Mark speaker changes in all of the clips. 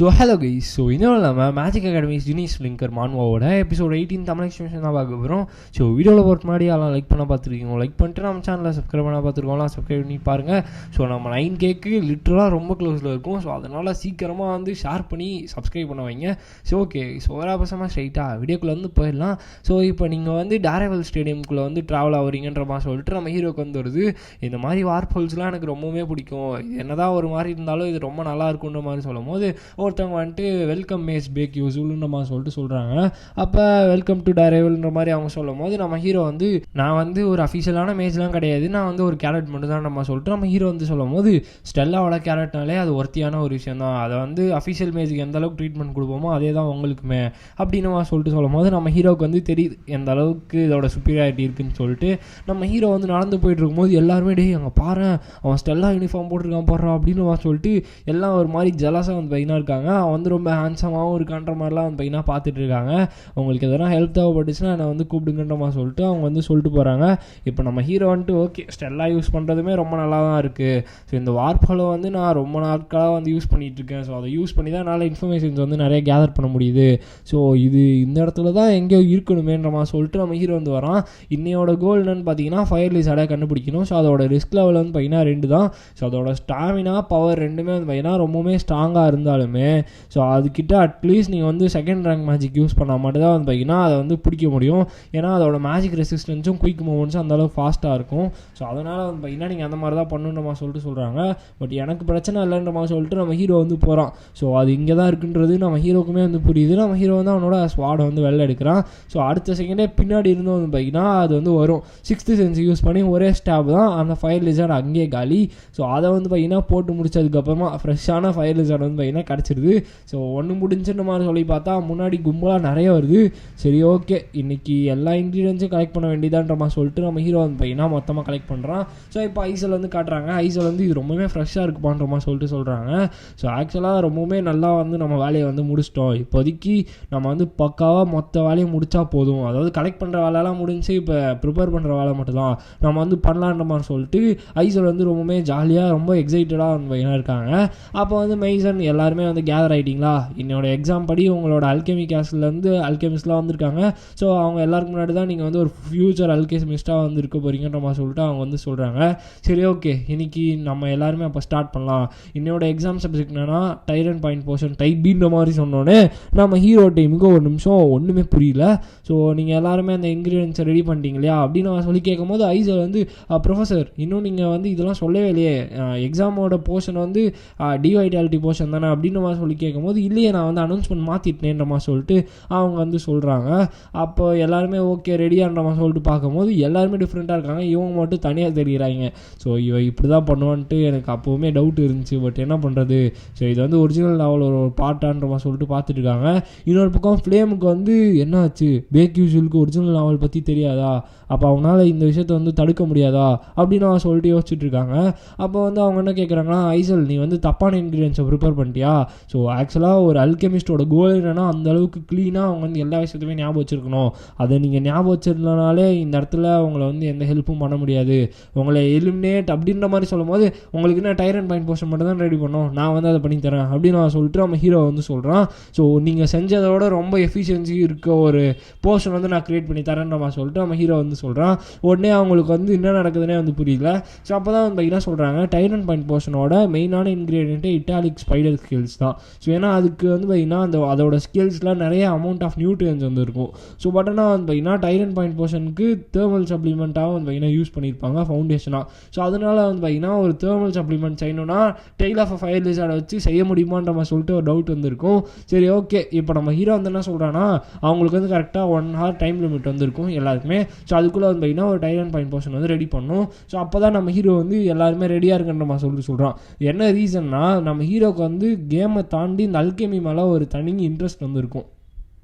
Speaker 1: So hello guys, so இன்னும் இல்லாமல் magic academy's junior slinger மான்வாவோட எபிசோட் 18 தமிழ் எக்ஸ்பிளேஷன் தான் பார்க்க போகிறோம். ஸோ வீடியோவில் போகிற முன்னாடி அதெல்லாம் லைக் பண்ண பார்த்துருக்கீங்க, லைக் பண்ணிட்டு நம்ம சேனலில் சப்ஸ்கிரைப் பண்ண பார்த்துருக்கோம்லாம் சப்ஸ்கிரைப் பண்ணி பாருங்கள். ஸோ நம்ம 9Kக்கு லிட்டராக ரொம்ப க்ளோஸில் இருக்கும். ஸோ அதனால் சீக்கிரமாக வந்து ஷேர் பண்ணி சப்ஸ்கிரைப் பண்ண வைங்க. ஸோ ஓகே, ஸோ பசமாக ஸ்ட்ரைட்டாக வீடியோக்குள்ளே வந்து போயிடலாம். ஸோ இப்போ நீங்கள் வந்து டேரேவல் ஸ்டேடியம்குள்ளே வந்து ட்ராவல் ஆகிறீங்கன்ற மாதிரி சொல்லிட்டு நம்ம ஹீரோக்கு வந்து வருது. இந்த மாதிரி வார்போல்ஸ்லாம் எனக்கு ரொம்பவே பிடிக்கும், என்னதான் ஒரு மாதிரி இருந்தாலும் இது ரொம்ப நல்லா இருக்குன்ற மாதிரி சொல்லும் போது ஒருத்தவங்க வந்துட்டு வெல்கம் மேஸ் பேக் யூஸ்ஃபுல்ன்ற மாதிரி சொல்லிட்டு சொல்கிறாங்க. அப்போ வெல்கம் டு டேரேவல்ன்ற மாதிரி அவங்க சொல்லும் போது நம்ம ஹீரோ வந்து நான் வந்து ஒரு அஃபிஷியலான மேட்ச்லாம் கிடையாது, நான் வந்து ஒரு கேரட் மட்டும் தான் நம்ம சொல்லிட்டு நம்ம ஹீரோ வந்து சொல்லும் போது ஸ்டெல்லாவோட கேரட்னாலே அது ஒர்த்தியான ஒரு விஷயம் தான், அதை வந்து அஃபிஷியல் மேட்ச்சுக்கு எந்த அளவுக்கு ட்ரீட்மெண்ட் கொடுப்போமோ அதே தான் உங்களுக்குமே அப்படின்னு சொல்லிட்டு சொல்லும் போது நம்ம ஹீரோவுக்கு வந்து தெரியுது எந்த அளவுக்கு இதோட சுப்பீரியாரிட்டி இருக்குன்னு சொல்லிட்டு. நம்ம ஹீரோ வந்து நடந்து போயிட்டு இருக்கும்போது எல்லாருமே டே அங்கே பாரு அவன் ஸ்டெல்லா யூனிஃபார்ம் போட்டிருக்கான் போடுறான் அப்படின்னு சொல்லிட்டு எல்லாம் ஒரு மாதிரி ஜலஸாக வந்து பையனாக இருக்காங்க. அவன் வந்து ரொம்ப ஹேண்ட்ஸமாகவும் இருக்கான்ற மாதிரிலாம் வந்து பையனாக பார்த்துட்டு இருக்காங்க. அவங்களுக்கு எதனா ஹெல்ப் தேவைப்பட்டுச்சுன்னா என்னை வந்து கூப்பிடுங்கன்ற மாதிரி சொல்லிட்டு அவங்க வந்து சொல்லிட்டு போகிறாங்க. இப்போ நம்ம ஹீரோ வந்துட்டு ஓகே ஸ்டெல்லா யூஸ் பண்ணுறதுமே ரொம்ப நல்லா தான் இருக்குது. ஸோ இந்த வார்போலை வந்து நான் ரொம்ப நாட்களாக வந்து யூஸ் பண்ணிகிட்ருக்கேன். ஸோ அதை யூஸ் பண்ணி தான் என்னால் இன்ஃபர்மேஷன்ஸ் வந்து நிறைய கேதர் பண்ண முடியுது. ஸோ இது இந்த இடத்துல தான் எங்கேயோ இருக்கணுமேன்ற மாதிரி சொல்லிட்டு நம்ம ஹீரோ வந்து வரான். இன்னையோட கோல் என்னன்னு பார்த்தீங்கன்னா ஃபயர் லிசார்டை கண்டுபிடிக்கணும். ஸோ அதோட ரிஸ்க் லெவல் வந்து பார்த்தீங்கன்னா 2 தான். ஸோ அதோட ஸ்டாமினா பவர் ரெண்டுமே வந்து பார்த்தீங்கன்னா ரொம்பவுமே ஸ்ட்ராங்காக இருந்தாலுமே ஸோ அதுக்கிட்ட அட்லீஸ்ட் நீங்கள் வந்து செகண்ட் ரேங்க் மேஜிக் யூஸ் பண்ணால் மட்டும் தான் வந்து பார்த்தீங்கன்னா அதை வந்து பிடிக்க முடியும். ஏன்னா அதோட மேஜிக் ரெசிஸ்டன்ஸும் குயிக் மூவ்மெண்ட்ஸும் அந்தளவுக்கு ஃபாஸ்ட்டாக இருக்கும். ஸோ அதனால் வந்து பார்த்தீங்கன்னா நீங்கள் அந்த மாதிரி தான் பண்ணணுன்ற மாதிரி சொல்லிட்டு சொல்கிறாங்க. பட் எனக்கு பிரச்சனை இல்லைன்ற மாதிரி சொல்லிட்டு நம்ம ஹீரோ வந்து போகிறான். ஸோ அது இங்கே தான் இருக்குன்றது நம்ம ஹீரோக்குமே வந்து புரியுது. நம்ம ஹீரோ வந்து அவனோட ஸ்வாடை வந்து வெளில எடுக்கிறான். ஸோ அடுத்த செகண்டே பின்னாடி இருந்தும் வந்து பார்த்தீங்கன்னா அது வந்து வரும். 6th சென்ஸ் யூஸ் பண்ணி ஒரே ஸ்டாப் தான் அந்த ஃபயர் லிசார்ட் அங்கேயே காலி. ஸோ அதை வந்து பார்த்தீங்கன்னா போட்டு முடிச்சதுக்கப்புறமா ஃப்ரெஷ்ஷான ஃபயர் லிசார்ட் வந்து பார்த்தீங்கன்னா கிடச்சிருது. ஸோ ஒன்று முடிஞ்சுன்ற மாதிரி சொல்லி பார்த்தா முன்னாடி கும்பலாக நிறைய வருது. சரி ஓகே இன்றைக்கி எல்லா இன்க்ரீடியன்ஸும் கலெக்ட் பண்ண வேண்டியதான்ற மாதிரி சொல்லிட்டு நம்ம ஹீரோ வந்து பார்த்தீங்கன்னா மொத்தமாக கலெக்ட் பண்ணுறான். ஸோ இப்போ ஐசல் வந்து காட்டுறாங்க. ஐசல் வந்து இது ரொம்பவே ஃப்ரெஷ்ஷாக இருக்குப்பான்ற மாதிரி சொல்லிட்டு சொல்கிறாங்க. ஸோ ஆக்சுவலாக ரொம்பவுமே நல்லா வந்து நம்ம வேலையை வந்து முடிச்சிட்டோம். இப்போதைக்கு நம்ம வந்து பக்காவாக மொத்த வேலையை முடித்தா போதும். அதாவது கலெக்ட் பண்ணுற வேலையெல்லாம் முடிஞ்சு இப்போ ப்ரிப்பேர் பண்ணுற வேலை மட்டும்தான் நம்ம வந்து பண்ணலான்ற மாதிரி சொல்லிட்டு ஐசல் வந்து ரொம்பவுமே ஜாலியாக ரொம்ப எக்ஸைட்டடாக வந்து பார்த்தீங்கன்னா இருக்காங்க. அப்போ வந்து மெய்சன் எல்லாருமே வந்து கேதர் ஆகிட்டிங்களா, என்னோட எக்ஸாம் படி உங்களோட அல்கெமி கிளாஸ்லேருந்து அல்கெமிஸ்ட்லாம் வந்திருக்காங்க. ஸோ அவங்க எல்லாருக்கும் முன்னாடி தான் நீங்கள் வந்து ஒரு ஃபியூச்சர் அல்கெமிஸ்ட்டாக வந்து இருக்க போகிறீங்கன்ற மாதிரி சொல்லிட்டு அவங்க வந்து சொல்கிறாங்க. சரி ஓகே இன்றைக்கி நம்ம எல்லாருமே அப்போ ஸ்டார்ட் பண்ணலாம். என்னோட எக்ஸாம் சப்ஜெக்ட் என்னன்னா டைரன் பாயிண்ட் போர்ஷன் டைப் பின்ற மாதிரி சொன்னோன்னே நம்ம ஹீரோ டைமுக்கு ஒரு நிமிஷம் ஒன்றுமே புரியல. ஸோ நீங்கள் எல்லாருமே அந்த இன்க்ரீடியன்ஸை ரெடி பண்ணிட்டீங்க இல்லையா அப்படின்னு நான் சொல்லி கேட்கும் போது ஐசல் வந்து ப்ரொஃபஸர் இன்னும் நீங்கள் வந்து இதெல்லாம் சொல்லவே இல்லையே, எக்ஸாமோட போர்ஷன் வந்து டிவைட்டாலிட்டி போர்ஷன் தானே அப்படின்னு மாதிரி சொல்லி கேட்கும் போது இல்லையே நான் வந்து அனௌன்ஸ்மெண்ட் மாற்றிட்டேன்ற மாதிரி சொல்லிட்டு அவங்க வந்து சொல்கிறாங்க. அப்போ எல்லாருமே ஓகே ரெடியான்ற மாதிரி சொல்லிட்டு பார்க்கும்போது எல்லாருமே டிஃப்ரெண்ட்டாக இருக்காங்க, இவங்க மட்டும் தனியாக தெரிகிறாங்க. ஸோ இவன் இப்படி தான் பண்ணுவான்ட்டு எனக்கு அப்போவுமே டவுட் இருந்துச்சு. பட் என்ன பண்ணுறது, ஸோ இது வந்து ஒரிஜினல் நாவல் ஒரு பாட்டான்ற மாதிரி சொல்லிட்டு பார்த்துட்டு இருக்காங்க. இன்னொரு பக்கம் ஃப்ளேமுக்கு வந்து என்ன ஆச்சு, பேக் யூஸ்வலுக்கு ஒரிஜினல் நாவல் பற்றி தெரியாதா, அப்போ அவனால் இந்த விஷயத்தை வந்து தடுக்க முடியாதா அப்படின்னு அவன் சொல்லிட்டு யோசிச்சுட்டு இருக்காங்க. அப்போ வந்து அவங்க என்ன கேட்குறாங்கன்னா ஐசல் நீ வந்து தப்பான இன்க்ரீடியன்ஸை ப்ரிப்பேர் பண்ணிட்டியா. ஸோ ஆக்சுவலாக ஒரு அல்கெமிஸ்டோட கோல் என்னென்னா அந்த அளவுக்கு க்ளீனாக அவங்க வந்து எல்லா விஷயத்தையுமே ஞாபகம் வச்சுருக்கணும். அதை நீங்கள் ஞாபகம் வச்சிருந்தனாலே இந்த இடத்துல அவங்கள வந்து எந்த ஹெல்ப்பும் பண்ண முடியாது, உங்களை எலிமினேட் அப்படின்ற மாதிரி சொல்லும் போது உங்களுக்கு என்ன டைரன் பாயிண்ட் போர்ஷன் மட்டும் தான் ரெடி பண்ணோம், நான் வந்து அதை பண்ணித்தரேன் அப்படின்னு நான் சொல்லிட்டு நம்ம ஹீரோ வந்து சொல்கிறான். ஸோ நீங்கள் செஞ்சதோட ரொம்ப எஃபிஷியன்சி இருக்க ஒரு போர்ஷன் வந்து நான் க்ரியேட் பண்ணி தரேன்ற மாதிரி சொல்லிட்டு நம்ம ஹீரோ வந்து சொல்கிறான். உடனே அவங்களுக்கு வந்து என்ன நடக்குதுன்னே வந்து புரியல. ஸோ அப்போ தான் வந்து என்ன சொல்கிறாங்க டைரன் பாயிண்ட் போர்ஷனோட மெயினான இன்க்ரீடியன்ட்டு இட்டாலிக் ஸ்பைடர் ஸ்கில்ஸ் தான். ஸோ ஏன்னா அதுக்கு வந்து பார்த்திங்கன்னா அதோட ஸ்கில்ஸ்லாம் நிறைய அமௌண்ட் ஆஃப் நியூட்ரியன்ஸ் வந்து இருக்கும். ஸோ பட் ஆனால் வந்து பார்த்திங்கன்னா டைரன் பாயிண்ட் போர்ஷனுக்கு தேர்மல் சப்ளிமெண்ட்டாகவும் வந்து பார்த்திங்கன்னா யூஸ் பண்ணியிருப்பாங்க ஃபவுண்டேஷனாக. ஸோ அதனால் வந்து பார்த்திங்கன்னா ஒரு தேர்மல் சப்ளிமெண்ட் செய்யணும்னா டெய்ல் ஆஃப் ஃபயர் லிசார்டை வச்சு செய்ய முடியுமான்ற மாதிரி சொல்லிட்டு ஒரு டவுட் வந்துருக்கும். சரி ஓகே இப்போ நம்ம ஹீரோ வந்து என்ன சொல்கிறான்னா அவங்களுக்கு வந்து கரெக்டாக 1 hour டைம் லிமிட் வந்துருக்கும் எல்லாருக்குமே. ஸோ அதுக்குள்ளே வந்து பார்த்திங்கன்னா ஒரு டைரன் பாயிண்ட் போர்ஷன் வந்து ரெடி பண்ணணும். ஸோ அப்போ தான் நம்ம ஹீரோ வந்து எல்லாருமே ரெடியாக இருக்குன்ற மாதிரி சொல்லிட்டு சொல்கிறான். என்ன ரீசன்னா நம்ம ஹீரோக்கு வந்து கேமை தாண்டி இந்த அல்கெமி மேலே ஒரு தனி இன்ட்ரெஸ்ட் வந்துருக்கும்.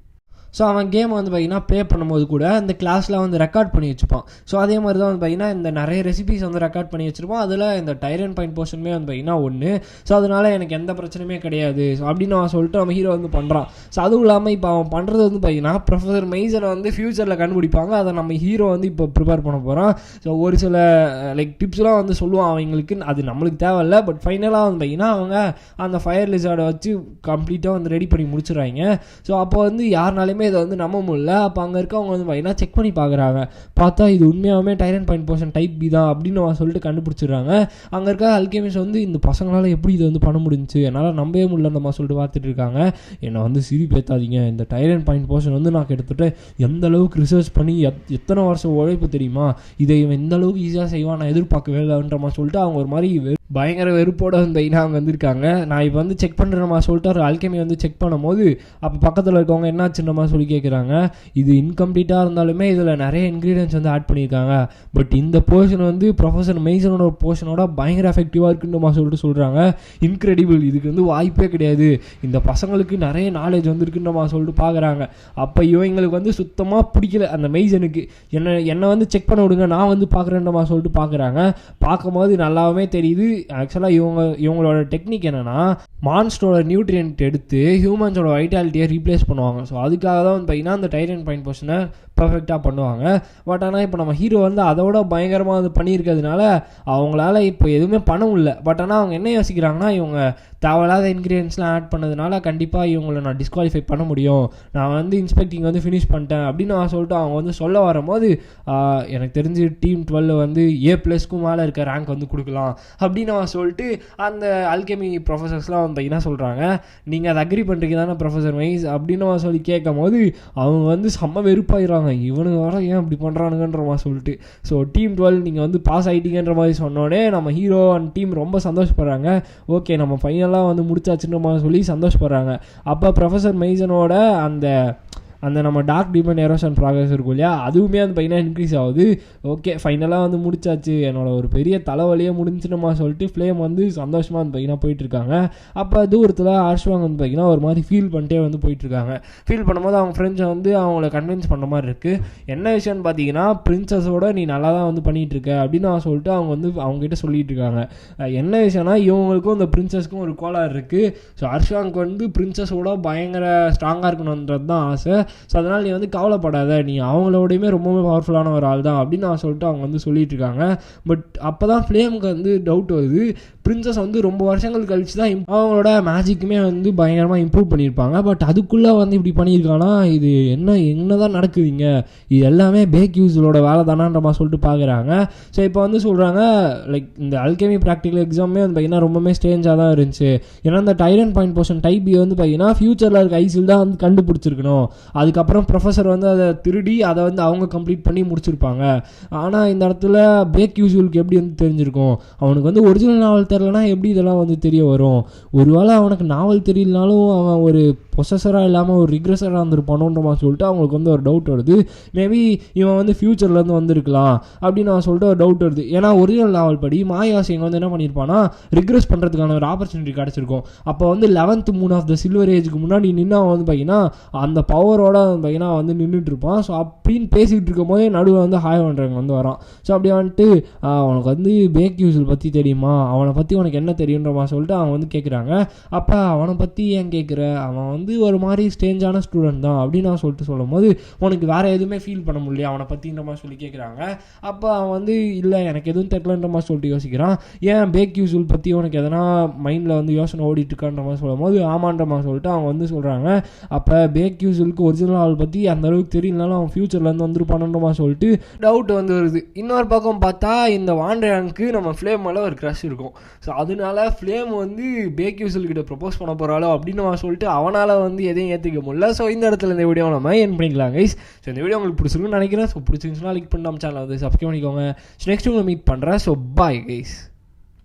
Speaker 1: ஸோ அவன் கேம் வந்து பார்த்திங்கன்னா ப்ளே பண்ணும்போது கூட அந்த கிளாஸில் வந்து ரெக்கார்ட் பண்ணி வச்சுப்பான். ஸோ அதே மாதிரி தான் வந்து பார்த்திங்கன்னா இந்த நிறைய ரெசிபிஸ் வந்து ரெக்கார்ட் பண்ணி வச்சுருப்பான். அதில் இந்த டைரன் பாயிண்ட் போர்ஷனுமே வந்து பார்த்திங்கன்னா ஒன்று. ஸோ அதனால் எனக்கு எந்த பிரச்சனையுமே கிடையாது ஸோ அப்படின்னு அவன் சொல்லிட்டு நம்ம ஹீரோ வந்து பண்ணுறான். ஸோ அதுவும் இல்லாமல் இப்போ அவன் பண்ணுறது வந்து பார்த்திங்கன்னா ப்ரொஃபஸர் மெய்சனை வந்து ஃப்யூச்சரில் கண்டுபிடிப்பாங்க. அதை நம்ம ஹீரோ வந்து இப்போ ப்ரிப்பேர் பண்ண போகிறான். ஸோ ஒரு சில லைக் டிப்ஸ்லாம் வந்து சொல்லுவான் அவங்களுக்கு, அது நம்மளுக்கு தேவையில்லை. பட் ஃபைனலாக வந்து பார்த்திங்கன்னா அவங்க அந்த ஃபயர் லிசார்டை வச்சு கம்ப்ளீட்டாக வந்து ரெடி பண்ணி முடிச்சுறாங்க. ஸோ அப்போ வந்து யாருனாலுமே இதை வந்து நம்ப முடியல. அப்போ அங்கே இருக்கவங்க வந்து பார்த்திங்கன்னா செக் பண்ணி பார்க்குறாங்க. பார்த்தா இது உண்மையாகவே டைரன் பாயிண்ட் போர்ஷன் டைப் பி தான் அப்படின்னு சொல்லிட்டு கண்டுபிடிச்சிடுறாங்க. அங்கே இருக்க அல்கெமிஸ்ட் வந்து இந்த பசங்களால் எப்படி இதை வந்து பண்ண முடிஞ்சுச்சு, என்னால் நம்பவே முடியலன்னு சொல்லிட்டு பார்த்துட்டு இருக்காங்க. என்னை வந்து சிரிப்பேத்தாதீங்க, இந்த டைரன் பாயிண்ட் போர்ஷன் வந்து நான் கிட்டத்தட்ட எந்த அளவுக்கு ரிசர்ச் பண்ணி எத்தனை வருஷம் உழைப்பு தெரியுமா, இதை இவன் எந்த அளவுக்கு ஈஸியாக செய்வான் நான் எதிர்பார்க்கவே இல்லைன்ற மாதிரி சொல்லிட்டு அவங்க ஒரு மாதிரி பயங்கர வெறுப்போட வந்து அவங்க வந்திருக்காங்க. நான் இப்போ வந்து செக் பண்ணுறேன் சொல்லிட்டு ஒரு அல்கெமி வந்து செக் பண்ணும்போது அப்போ பக்கத்தில் இருக்கவங்க என்னாச்சுன்ற சொல்லி கேட்குறாங்க. இது இன்கம்ப்ளீட்டாக இருந்தாலுமே இதில் நிறைய இன்க்ரீடியன்ஸ் வந்து ஆட் பண்ணியிருக்காங்க. பட் இந்த போர்ஷன் வந்து ப்ரொஃபஸர் மெய்சனோட போர்ஷனோட பயங்கர எஃபெக்டிவாக இருக்குன்ற சொல்லிட்டு சொல்கிறாங்க. இன்க்ரெடிபிள், இதுக்கு வந்து வாய்ப்பே கிடையாது, இந்த பசங்களுக்கு நிறைய நாலேஜ் வந்துருக்குன்ற சொல்லிட்டு பார்க்குறாங்க. அப்போ இவங்களுக்கு வந்து சுத்தமாக பிடிக்கல அந்த மெய்சனுக்கு. என்னை வந்து செக் பண்ண விடுங்க, நான் வந்து பார்க்குறேன்ற சொல்லிட்டு பார்க்குறாங்க. பார்க்கும்போது நல்லாவே தெரியுது ஆக்சுவலாக இவங்களோட டெக்னிக் என்னென்னா மான்ஸ்டரோட நியூட்ரியன்ட் எடுத்து ஹியூமன்ஸோட வைட்டாலிட்டியை ரீப்ளேஸ் பண்ணுவாங்க. ஸோ அதுக்காக தான் வந்து பார்த்திங்கன்னா அந்த டைரன் பாயிண்ட் போர்ஷனை பர்ஃபெக்டாக பண்ணுவாங்க. பட் ஆனால் இப்போ நம்ம ஹீரோ வந்து அதோட பயங்கரமாக அது பண்ணியிருக்கிறதுனால அவங்களால இப்போ எதுவுமே பண்ண முடியல. பட் ஆனால் அவங்க என்ன யோசிக்கிறாங்கன்னா இவங்க தேவையில்லாத இன்க்ரீடியன்ஸ்லாம் ஆட் பண்ணதுனால கண்டிப்பாக இவங்களை நான் டிஸ்குவாலிஃபை பண்ண முடியும், நான் வந்து இன்ஸ்பெக்டிங் வந்து ஃபினிஷ் பண்ணிட்டேன் அப்படின்னு நான் சொல்லிட்டு அவங்க வந்து சொல்ல வரும்போது எனக்கு தெரிஞ்சு டீம் 12 வந்து A+க்கும் மேலே இருக்க ரேங்க் வந்து கொடுக்கலாம் அப்படின்னு அவன் சொல்லிட்டு அந்த அல்கெமி ப்ரொஃபஸர்ஸ்லாம் வந்து என்ன சொல்கிறாங்க, நீங்கள் அதை அக்ரி பண்ணுறீங்க தானே ப்ரொஃபஸர் மைஸ் அப்படின்னு அவன் சொல்லி கேட்கும் போது அவங்க வந்து செம்ம வெறுப்பாயிடுறாங்க. இவனுங்க வர ஏன் இப்படி பண்ணுறானுங்கன்ற மாதிரி சொல்லிட்டு. ஸோ டீம் 12 நீங்கள் வந்து பாஸ் ஆகிட்டீங்கன்ற மாதிரி சொன்னோடனே நம்ம ஹீரோ அண்ட் டீம் ரொம்ப சந்தோஷப்படுறாங்க. ஓகே நம்ம ஃபைனலாக வந்து முடிச்சாச்சுன்ற மாதிரி சொல்லி சந்தோஷப்படுறாங்க. அப்போ ப்ரொஃபஸர் மெய்சனோட அந்த நம்ம டார்க் டீமன் எரோஷன் ப்ராக்ரஸ் இருக்கும் இல்லையா, அதுவுமே வந்து பார்த்தீங்கன்னா இன்க்ரீஸ் ஆகுது. ஓகே ஃபைனலாக வந்து முடிச்சாச்சு, என்னோட ஒரு பெரிய தலைவலியே முடிஞ்சுணுமா சொல்லிட்டு ஃப்ளேம் வந்து சந்தோஷமாக வந்து பார்த்தீங்கன்னா போயிட்டுருக்காங்க. அப்போ தூரத்தில் ஆர்ஷ்வாங் வந்து பார்த்தீங்கன்னா ஒரு மாதிரி ஃபீல் பண்ணிட்டே வந்து போயிட்டுருக்காங்க. ஃபீல் பண்ணும்போது அவங்க ஃப்ரெண்ட்ஸை வந்து அவங்கள கன்வின்ஸ் பண்ணுற மாதிரி இருக்குது. என்ன விஷயம்னு பார்த்தீங்கன்னா பிரின்சஸோட நீ நல்லா தான் வந்து பண்ணிகிட்ருக்க அப்படின்னு நான் சொல்லிட்டு அவங்க வந்து அவங்ககிட்ட சொல்லிட்டு இருக்காங்க. என்ன விஷயம்னா இவங்களுக்கும் இந்த பிரின்சஸ்க்கும் ஒரு கோளாறு இருக்குது. ஸோ ஆர்ஷ்வாங்க்கு வந்து பிரின்சஸோட பயங்கர ஸ்ட்ராங்காக இருக்கணுன்றது தான் ஆசை. ஸோ அதனால் நீ வந்து கவலைப்படாத, நீ அவங்களோடையுமே ரொம்பவே பவர்ஃபுல்லான ஒரு ஆள் தான் அப்படின்னு நான் சொல்லிட்டு அவங்க வந்து சொல்லிட்டு இருக்காங்க. பட் அப்போ தான் ஃப்ளேமுக்கு வந்து டவுட் வருது, பிரின்சஸ் வந்து ரொம்ப வருஷங்கள் கழிச்சு தான் அவங்களோட மேஜிக்குமே வந்து பயங்கரமாக இம்ப்ரூவ் பண்ணியிருப்பாங்க. பட் அதுக்குள்ளே வந்து இப்படி பண்ணியிருக்காங்கன்னா இது என்ன தான் நடக்குதுங்க, இது எல்லாமே பேக் யூஸோட வேலை தானான்ற மாதிரி சொல்லிட்டு பார்க்குறாங்க. ஸோ இப்போ வந்து சொல்கிறாங்க லைக் இந்த அல்கெமி ப்ராக்டிக்கல் எக்ஸாமே வந்து பார்த்திங்கன்னா ரொம்பவே ஸ்ட்ரேஞ்சாக தான் இருந்துச்சு. ஏன்னா இந்த டைரன் பாயிண்ட் போர்ஷன் டைப் பி வந்து பார்த்திங்கன்னா ஃபியூச்சரில் இருக்க ஐசில் தான் வந்து கண்டுபிடிச்சிருக்கணும். அதுக்கப்புறம் ப்ரொஃபஸர் வந்து அதை திருடி அதை வந்து அவங்க கம்ப்ளீட் பண்ணி முடிச்சிருப்பாங்க. ஆனால் இந்த இடத்துல பேக் யூஸுவலுக்கு எப்படி வந்து தெரிஞ்சிருக்கும், அவனுக்கு வந்து ஒரிஜினல் நாவல் தெரிலனா எப்படி இதெல்லாம் வந்து தெரிய வரும். ஒருவேளை அவனுக்கு நாவல் தெரியலனாலும் அவன் ஒரு பொசஸராக இல்லாமல் ஒரு ரிக்ரெஸராக வந்துருப்பானோன்ற மாதிரி சொல்லிட்டு அவங்களுக்கு வந்து ஒரு டவுட் வருது. மேபி இவன் வந்து ஃப்யூச்சர்லேருந்து வந்திருக்கலாம் அப்படின்னு நான் சொல்லிட்டு ஒரு டவுட் வருது. ஏன்னா ஒரிஜினல் நாவல் படி மாயாசிங்க வந்து என்ன பண்ணியிருப்பான்னா ரிக்ரெஸ் பண்ணுறதுக்கான ஒரு ஆப்பர்ச்சுனிட்டி கிடச்சிருக்கும். அப்போ வந்து 11th Moon of the silver ஏஜுக்கு முன்னாடி நின்று அவன் வந்து பார்த்தீங்கன்னா அந்த பவரோட பார்த்தீங்கன்னா வந்து நின்றுட்டு இருப்பான். ஸோ அப்படின்னு பேசிகிட்டு இருக்கும் போதே நடுவில் வந்து ஹாய் பண்ணுறவங்க வந்து வரான். ஸோ அப்படி வந்துட்டு அவனுக்கு வந்து பேக் யூஸில் பற்றி தெரியுமா, அவனை பற்றி உனக்கு என்ன தெரியுன்ற மாதிரி சொல்லிட்டு அவன் வந்து கேட்குறாங்க. அப்போ அவனை பற்றி ஏன் கேட்குற, அவன் வந்து ஒரு மாதிரி ஸ்ட்ரேஞ்சான ஸ்டூடெண்ட் தான் அப்படின்னு நான் சொல்லிட்டு சொல்லும் போது உனக்கு வேறு எதுவுமே ஃபீல் பண்ண முடியல அவனை பற்றின்ற மாதிரி சொல்லி கேட்குறாங்க. அப்போ அவன் வந்து இல்லை எனக்கு எதுவும் தெரியலன்ற மாதிரி சொல்லிட்டு யோசிக்கிறான். ஏன் பேக் யூஸுவல் பற்றி உனக்கு எதனா மைண்டில் வந்து யோசனை ஓடிட்டு இருக்கான்ற மாதிரி சொல்லும் போது ஆமான்ற மாதிரி சொல்லிட்டு அவங்க வந்து சொல்கிறாங்க. அப்போ பேக் யூஸுவலுக்கு ஒரிஜினல் ஆள் பற்றி அந்த அளவுக்கு தெரியலனாலும் அவன் ஃபியூச்சர்லேருந்து வந்துருப்பானன்ற மாதிரி சொல்லிட்டு டவுட் வந்து வருது. இன்னொரு பக்கம் பார்த்தா இந்த வாண்டரானுக்கு நம்ம ஃப்ளேம் மேலே ஒரு க்ரஷ் இருக்கும். ஸோ அதனால ஃப்ளேம் வந்து பேக் யூஸுவல் கிட்ட ப்ரப்போஸ் பண்ண போகிறாளோ அப்படின்னு அவன் சொல்லிட்டு அவனால் வந்து எதையும் ஏற்றிக்க முடியல. ஸோ இந்த இடத்துல இந்த வீடியோ நம்ம என் பண்ணிக்கலாம் கைஸ். ஸோ இந்த வீடியோ உங்களுக்கு பிடிச்சிருக்குன்னு நினைக்கிறேன். ஸோ பிடிச்சிருந்துச்சுன்னா லைக் பண்ணி நம்ம சேனல் வந்து சப்ஸ்கிரைப் பண்ணிக்கோங்க. ஸோ நெக்ஸ்ட் உங்களை மீட் பண்ணுறேன். So bye guys.